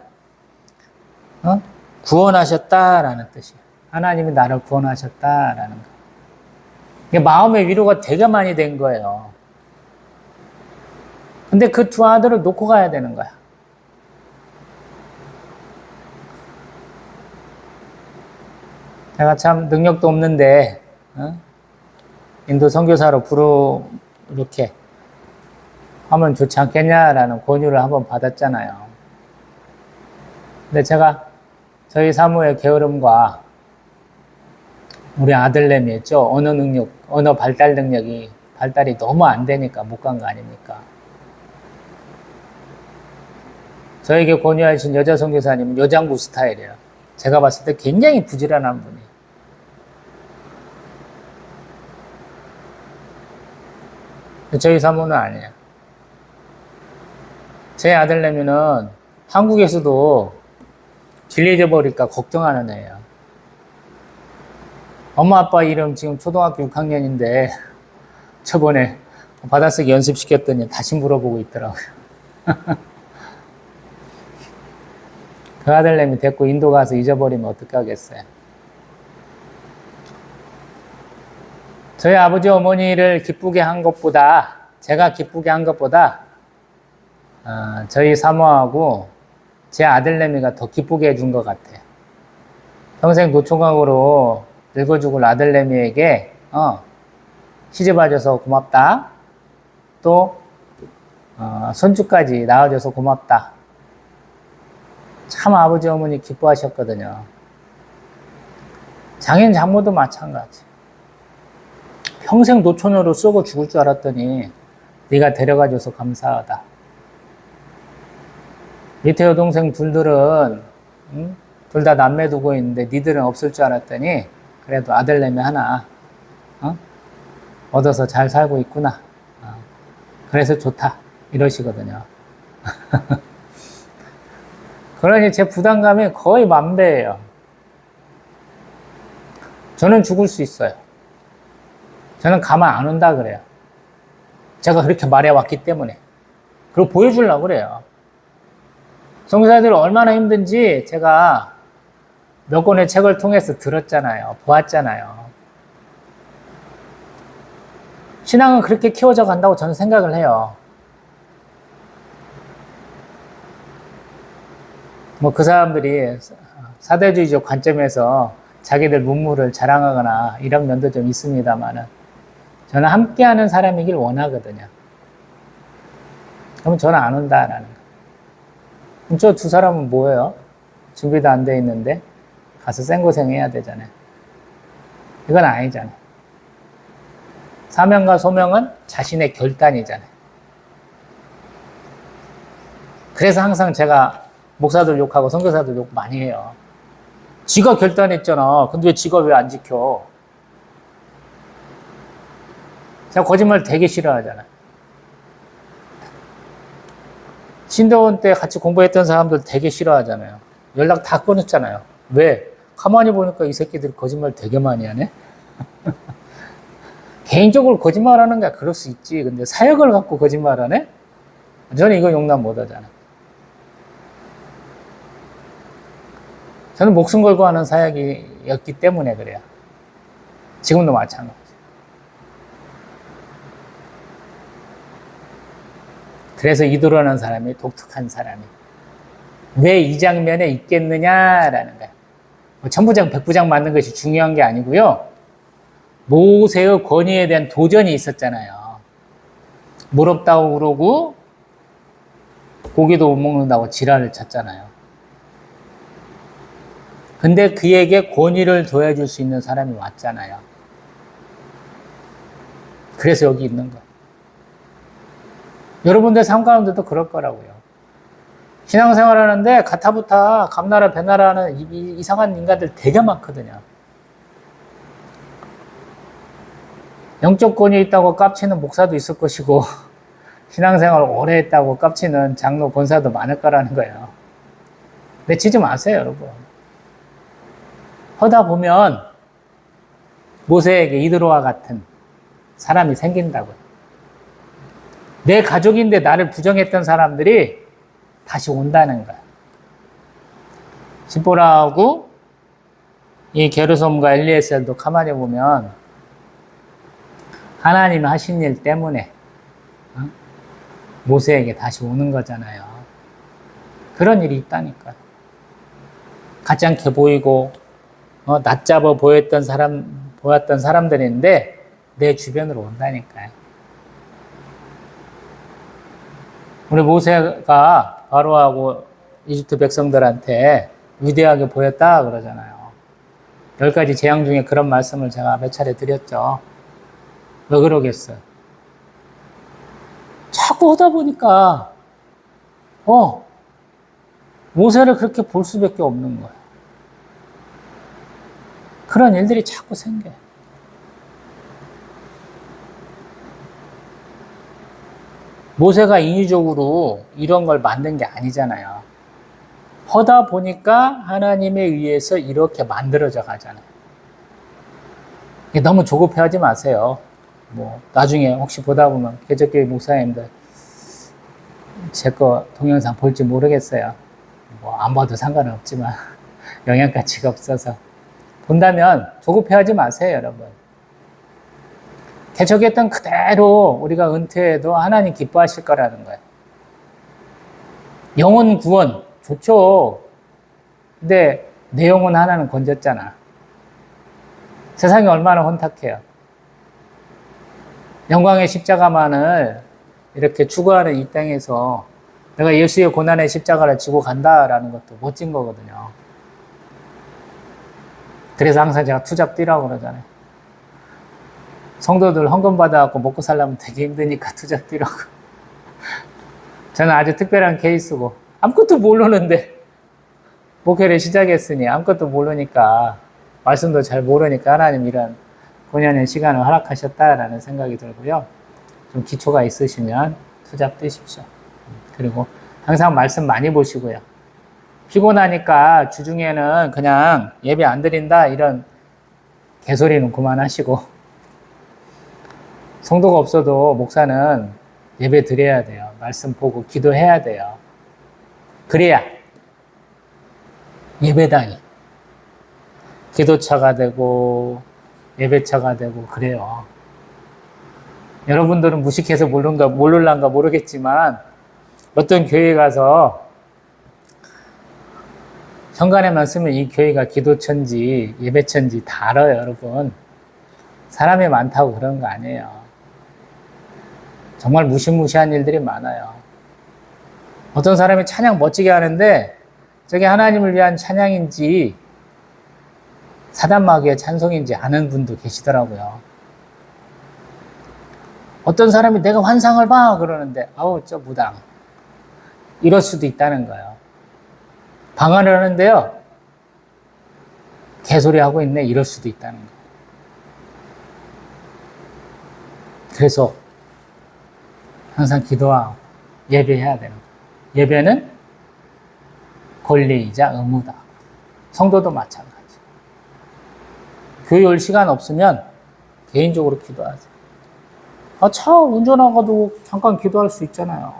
구원하셨다라는 뜻이에요. 하나님이 나를 구원하셨다라는 거예요. 이게 마음의 위로가 되게 많이 된 거예요. 근데 그 두 아들을 놓고 가야 되는 거야. 내가 참 능력도 없는데 인도 선교사로 이렇게 하면 좋지 않겠냐라는 권유를 한번 받았잖아요. 근데 제가 저희 사모의 게으름과 우리 아들내미 했죠. 언어 발달 능력이 발달이 너무 안 되니까 못 간 거 아닙니까? 저에게 권유하신 여자 선교사님은 여장부 스타일이에요. 제가 봤을 때 굉장히 부지런한 분이에요. 저희 사모는 아니에요. 제 아들내미는 한국에서도 길 잊어버릴까 걱정하는 애예요. 엄마 아빠 이름 지금 초등학교 6학년인데 저번에 받아쓰기 연습시켰더니 다시 물어보고 있더라고요. 그 아들내미 데리고 인도 가서 잊어버리면 어떻게 하겠어요? 저희 아버지 어머니를 기쁘게 한 것보다, 제가 기쁘게 한 것보다 저희 사모하고 제 아들내미가 더 기쁘게 해준 것 같아요. 평생 노총각으로 늙어 죽을 아들내미에게 시집와줘서 고맙다. 또 손주까지 낳아줘서 고맙다. 참 아버지 어머니 기뻐하셨거든요. 장인 장모도 마찬가지. 평생 노처녀로 썩어 죽을 줄 알았더니 네가 데려가줘서 감사하다. 밑에 여동생 둘들은 둘 다 남매 두고 있는데 니들은 없을 줄 알았더니 그래도 아들내미 하나 얻어서 잘 살고 있구나. 그래서 좋다. 이러시거든요. 그러니 제 부담감이 거의 만배예요. 저는 죽을 수 있어요. 저는 가만 안 온다 그래요. 제가 그렇게 말해왔기 때문에. 그리고 보여주려고 그래요. 선교사들 얼마나 힘든지 제가 몇 권의 책을 통해서 들었잖아요. 보았잖아요. 신앙은 그렇게 키워져 간다고 저는 생각을 해요. 그 사람들이 사대주의적 관점에서 자기들 문물을 자랑하거나 이런 면도 좀 있습니다만은 저는 함께하는 사람이길 원하거든요. 그러면 저는 안 온다라는 거. 저 두 사람은 뭐예요? 준비도 안 돼 있는데 가서 생고생 해야 되잖아요. 이건 아니잖아요. 사명과 소명은 자신의 결단이잖아요. 그래서 항상 제가 목사들 욕하고 선교사들 욕 많이 해요. 지가 결단했잖아. 근데 왜 지가 왜 안 지켜? 제가 거짓말 되게 싫어하잖아. 신대원 때 같이 공부했던 사람들 되게 싫어하잖아요. 연락 다 끊었잖아요. 왜? 가만히 보니까 이 새끼들이 거짓말 되게 많이 하네? 개인적으로 거짓말하는 게 그럴 수 있지. 근데 사역을 갖고 거짓말하네? 저는 이거 용납 못 하잖아. 저는 목숨 걸고 하는 사역이었기 때문에 그래요. 지금도 마찬가지. 그래서 이도라는 사람이 독특한 사람이 왜 이 장면에 있겠느냐라는 거예요. 천부장, 백부장 만든 것이 중요한 게 아니고요. 모세의 권위에 대한 도전이 있었잖아요. 물 없다고 그러고 고기도 못 먹는다고 지랄을 쳤잖아요. 근데 그에게 권위를 더해줄 수 있는 사람이 왔잖아요. 그래서 여기 있는 거예요. 여러분들 삶 가운데도 그럴 거라고요. 신앙생활 하는데 가타부타 감나라 배나라 하는 이상한 인간들 되게 많거든요. 영적 권위 있다고 깝치는 목사도 있을 것이고 신앙생활 오래 했다고 깝치는 장로 권사도 많을 거라는 거예요. 내치지 마세요, 여러분. 하다 보면 모세에게 이드로와 같은 사람이 생긴다고요. 내 가족인데 나를 부정했던 사람들이 다시 온다는 거예요. 시보라하고 이 게르솜과 엘리에셀도 가만히 보면 하나님이 하신 일 때문에 모세에게 다시 오는 거잖아요. 그런 일이 있다니까요. 가지 않게 보이고 낮잡아 보였던 사람들인데 내 주변으로 온다니까요. 우리 모세가 바로하고 이집트 백성들한테 위대하게 보였다 그러잖아요. 10가지 재앙 중에 그런 말씀을 제가 몇 차례 드렸죠. 왜 그러겠어요? 자꾸 하다 보니까 모세를 그렇게 볼 수밖에 없는 거예요. 그런 일들이 자꾸 생겨요. 모세가 인위적으로 이런 걸 만든 게 아니잖아요. 하다 보니까 하나님에 의해서 이렇게 만들어져 가잖아요. 너무 조급해하지 마세요. 나중에 혹시 보다 보면 개척교회 목사님들 제 거 동영상 볼지 모르겠어요. 안 봐도 상관은 없지만 영향가치가 없어서 본다면 조급해하지 마세요, 여러분. 개척했던 그대로 우리가 은퇴해도 하나님 기뻐하실 거라는 거예요. 영혼 구원 좋죠. 근데 내 영혼 하나는 건졌잖아. 세상이 얼마나 혼탁해요. 영광의 십자가만을 이렇게 추구하는 이 땅에서 내가 예수의 고난의 십자가를 지고 간다라는 것도 멋진 거거든요. 그래서 항상 제가 투잡 뛰라고 그러잖아요. 성도들 헌금 받아갖고 먹고 살려면 되게 힘드니까 투잡 뛰라고. 저는 아주 특별한 케이스고 아무것도 모르는데 목회를 시작했으니 아무것도 모르니까 말씀도 잘 모르니까 하나님 이런 9년의 시간을 허락하셨다라는 생각이 들고요. 좀 기초가 있으시면 투잡 뛰십시오. 그리고 항상 말씀 많이 보시고요. 피곤하니까 주중에는 그냥 예배 안 드린다 이런 개소리는 그만하시고 성도가 없어도 목사는 예배 드려야 돼요. 말씀 보고 기도해야 돼요. 그래야 예배당이 기도차가 되고 예배차가 되고 그래요. 여러분들은 무식해서 모를란가 모르겠지만 어떤 교회에 가서 현관에만 쓰면 이 교회가 기도처인지 예배처인지 다 알아요, 여러분. 사람이 많다고 그런 거 아니에요. 정말 무시무시한 일들이 많아요. 어떤 사람이 찬양 멋지게 하는데 저게 하나님을 위한 찬양인지 사단마귀의 찬송인지 아는 분도 계시더라고요. 어떤 사람이 내가 환상을 봐 그러는데 아우 저 무당 이럴 수도 있다는 거예요. 방언을 하는데요 개소리하고 있네 이럴 수도 있다는 거예요. 그래서 항상 기도하고 예배해야 되는 거예요. 예배는 권리이자 의무다. 성도도 마찬가지. 교회 올 시간 없으면 개인적으로 기도하세요. 차 운전하고도 잠깐 기도할 수 있잖아요.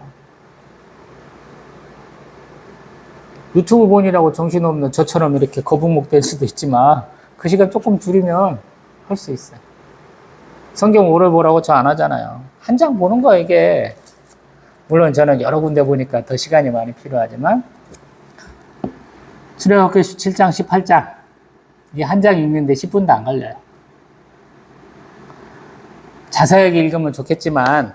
유튜브 보느라고 정신없는 저처럼 이렇게 거북목 될 수도 있지만 그 시간 조금 줄이면 할 수 있어요. 성경 오래 보라고 저 안 하잖아요. 한 장 보는 거 이게 물론 저는 여러 군데 보니까 더 시간이 많이 필요하지만 출애굽기서 7장, 18장 이 한 장 읽는데 10분도 안 걸려요. 자세하게 읽으면 좋겠지만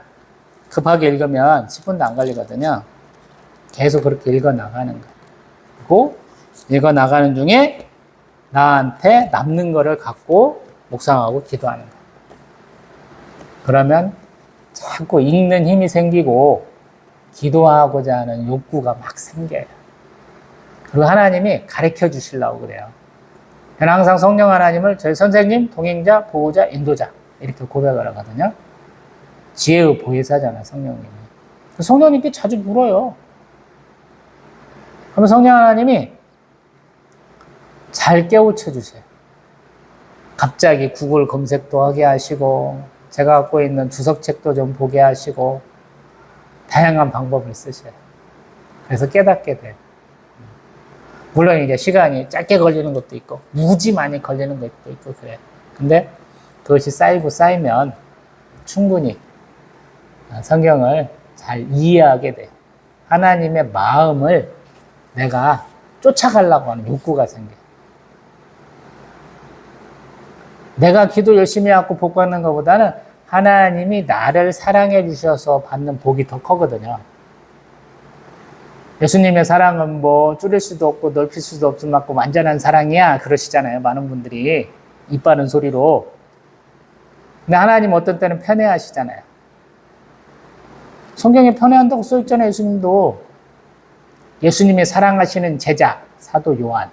급하게 읽으면 10분도 안 걸리거든요. 계속 그렇게 읽어 나가는 거예요. 그리고 읽어 나가는 중에 나한테 남는 거를 갖고 묵상하고 기도하는 거예요. 그러면 자꾸 읽는 힘이 생기고 기도하고자 하는 욕구가 막 생겨요. 그리고 하나님이 가르쳐 주시려고 그래요. 저는 항상 성령 하나님을 저희 선생님, 동행자, 보호자, 인도자 이렇게 고백을 하거든요. 지혜의 보혜사잖아요, 성령님이. 성령님께 자주 물어요. 그러면 성령 하나님이 잘 깨우쳐 주세요. 갑자기 구글 검색도 하게 하시고 제가 갖고 있는 주석책도 좀 보게 하시고 다양한 방법을 쓰셔요. 그래서 깨닫게 돼요. 물론 이제 시간이 짧게 걸리는 것도 있고 무지 많이 걸리는 것도 있고 그래요. 근데 그것이 쌓이고 쌓이면 충분히 성경을 잘 이해하게 돼요. 하나님의 마음을 내가 쫓아가려고 하는 욕구가 생겨요. 내가 기도 열심히 하고 복 받는 것보다는 하나님이 나를 사랑해 주셔서 받는 복이 더 크거든요. 예수님의 사랑은 뭐 줄일 수도 없고 넓힐 수도 없을 만큼 완전한 사랑이야 그러시잖아요. 많은 분들이 입 바른 소리로. 근데 하나님 어떤 때는 편애하시잖아요. 성경에 편애한다고 써있잖아요. 예수님도. 예수님의 사랑하시는 제자 사도 요한.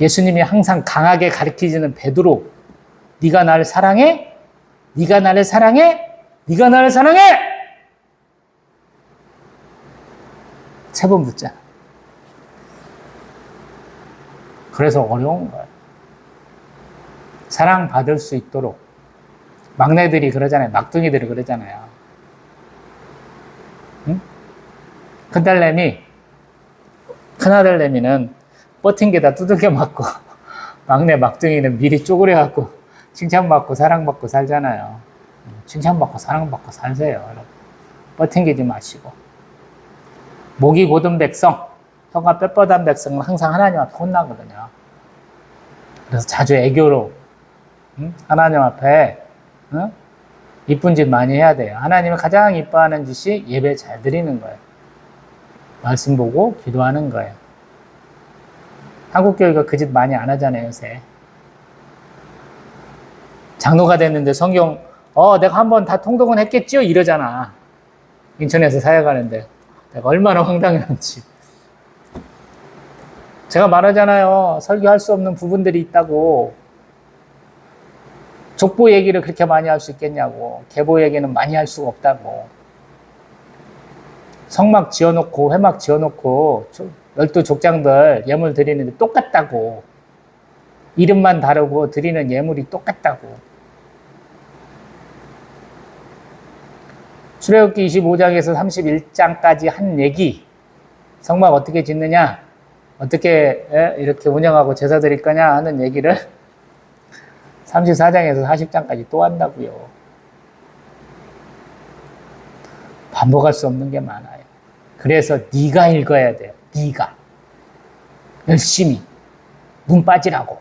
예수님이 항상 강하게 가르치시는 베드로. 네가 나를 사랑해? 네가 나를 사랑해? 네가 나를 사랑해? 세 번 묻잖아. 그래서 어려운 거예요. 사랑받을 수 있도록. 막내들이 그러잖아요. 막둥이들이 그러잖아요. 응? 큰아들내미는 버틴 게 다 두들겨 맞고 막내 막둥이는 미리 쪼그려갖고 칭찬받고 사랑받고 살잖아요. 칭찬받고 사랑받고 살세요. 버팅기지 마시고. 목이 곧은 백성, 혀가 뻣뻣한 백성은 항상 하나님 앞에 혼나거든요. 그래서 자주 애교로 하나님 앞에 이쁜 짓 많이 해야 돼요. 하나님을 가장 이뻐하는 짓이 예배 잘 드리는 거예요. 말씀 보고 기도하는 거예요. 한국 교회가 그 짓 많이 안 하잖아요, 요새. 장로가 됐는데 성경, 내가 한번 다 통독은 했겠지요? 이러잖아. 인천에서 사역하는데. 내가 얼마나 황당했는지. 제가 말하잖아요. 설교할 수 없는 부분들이 있다고. 족보 얘기를 그렇게 많이 할 수 있겠냐고. 계보 얘기는 많이 할 수가 없다고. 성막 지어놓고 회막 지어놓고 12족장들 예물 드리는데 똑같다고. 이름만 다르고 드리는 예물이 똑같다고. 출애굽기 25장에서 31장까지 한 얘기. 성막 어떻게 짓느냐, 어떻게 이렇게 운영하고 제사 드릴 거냐 하는 얘기를 34장에서 40장까지 또 한다고요. 반복할 수 없는 게 많아요. 그래서 네가 읽어야 돼요. 네가 열심히 눈 빠지라고.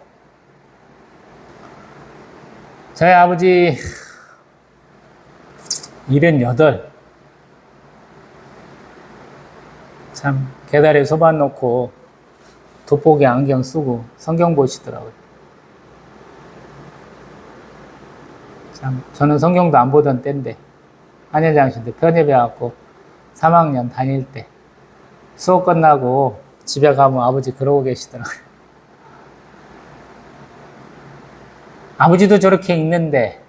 저희 아버지 78. 참 계단에 소반 놓고 돋보기 안경 쓰고 성경 보시더라고요. 참 저는 성경도 안 보던 때인데 한예장신 때 편입해갖고 3학년 다닐 때 수업 끝나고 집에 가면 아버지 그러고 계시더라고요. 아버지도 저렇게 읽는데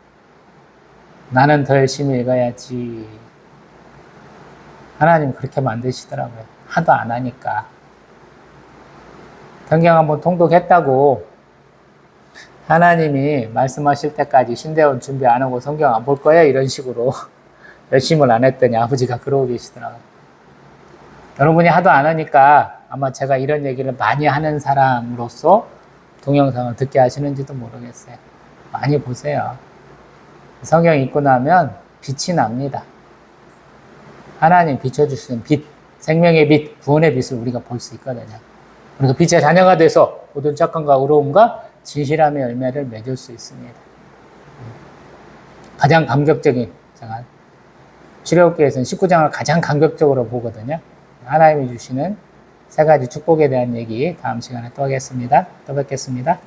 나는 더 열심히 읽어야지. 하나님 그렇게 만드시더라고요. 하도 안 하니까. 성경 한번 통독했다고 하나님이 말씀하실 때까지 신대원 준비 안 하고 성경 안 볼 거야? 이런 식으로 열심을 안 했더니 아버지가 그러고 계시더라고요. 여러분이 하도 안 하니까 아마 제가 이런 얘기를 많이 하는 사람으로서 동영상을 듣게 하시는지도 모르겠어요. 많이 보세요. 성경 읽고 나면 빛이 납니다. 하나님 비춰주시는 빛, 생명의 빛, 구원의 빛을 우리가 볼 수 있거든요. 그래서 빛의 자녀가 돼서 모든 착함과 의로움과 진실함의 열매를 맺을 수 있습니다. 가장 감격적인, 제가 출애굽기에서는 19장을 가장 감격적으로 보거든요. 하나님이 주시는 세 가지 축복에 대한 얘기 다음 시간에 또 하겠습니다. 또 뵙겠습니다.